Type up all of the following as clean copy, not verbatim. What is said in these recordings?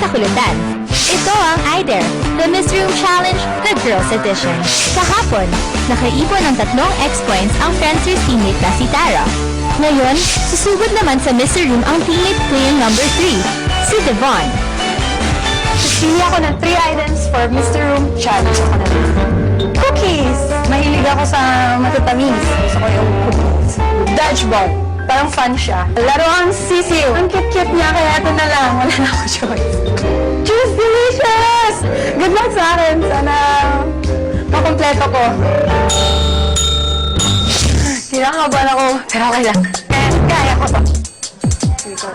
kakulitan. Ito ang IDER, the Miss Room Challenge, the Girls Edition. Kahapon, nakaipon ng 3 X-Points ang Friendsters teammate na si Tara. Ngayon, susugod naman sa Miss Room ang teammate player number 3, si Devon. Pili ako ng 3 items for Mr. Room Challenge. Ako na cookies! Mahilig ako sa matatamis. Gusto ko yung cookies. Dodgeball. Parang fun siya. Laro ang sisiw. Ang cute-cute niya, kaya ito na lang. Wala na ako choice. Juice Delicious! Good luck sa akin. Sana makompleto ko. Kinakabahan ako. Pero okay lang. Kaya ko to. Here we go.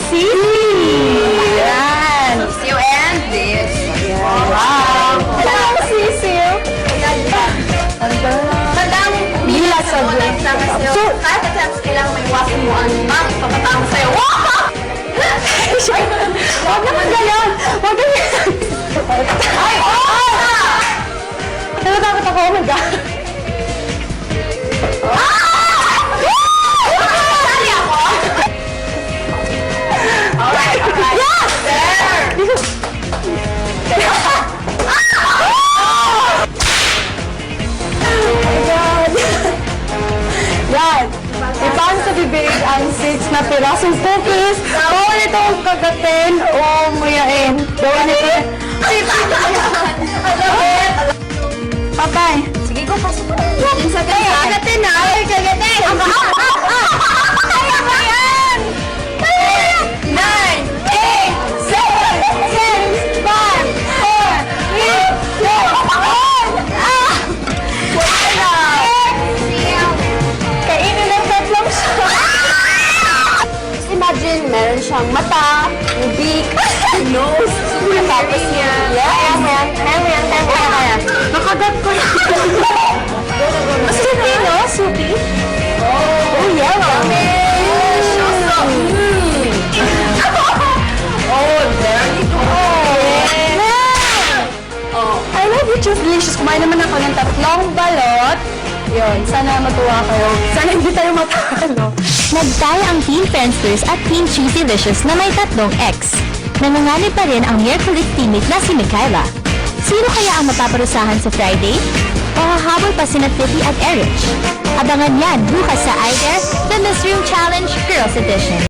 Sisiw! Yan! Sisiw and this. Wow! Wow! Sisiw! Tandaan mo, Bilat sa ulan sa kasi kahit at times kailangan may iwasan mo ang mang papatama sa'yo. Wow! Huwag naman ganyan! Huwag ganyan! Ay, oh! Natatakot ako, oh my God! Sali ako? Alright, alright. Yes! There! Oh my God! Yan! Ipaan sa bibig ang 6 na pirasong cookies. Bawal itong kagatin o muyain. Bawal ito. Papay. Sige, go, pasok mo. Yung sa kagatin na. Ay, kagatin. Kaya ba yan? 9, 8, 7, 6, 5, 4, 3, 2, 1. Wala. Kainin ng tatlong siya. Imagine, meron siyang mata, yung beak, nose, tapos niya. Kaya. Nakagat ko yan. Suki, no? Suki? Oh, yeah. Oh, there you go. I love you, Juice Delicious. Kumain naman ako ng 3 balot. Yun, sana matuwa kayo. Sana hindi tayo matalo. Nagtaya ang Team Friendsters at Team Juicy Delicious na may 3 X. Nanganganib pa rin ang Miraculous teammate na si Michaela. Sino kaya ang mapaparusahan sa Friday? O hahabol pa sina Tiffy at Erich? Abangan yan bukas sa IDER, the Miss Room Challenge Girls Edition.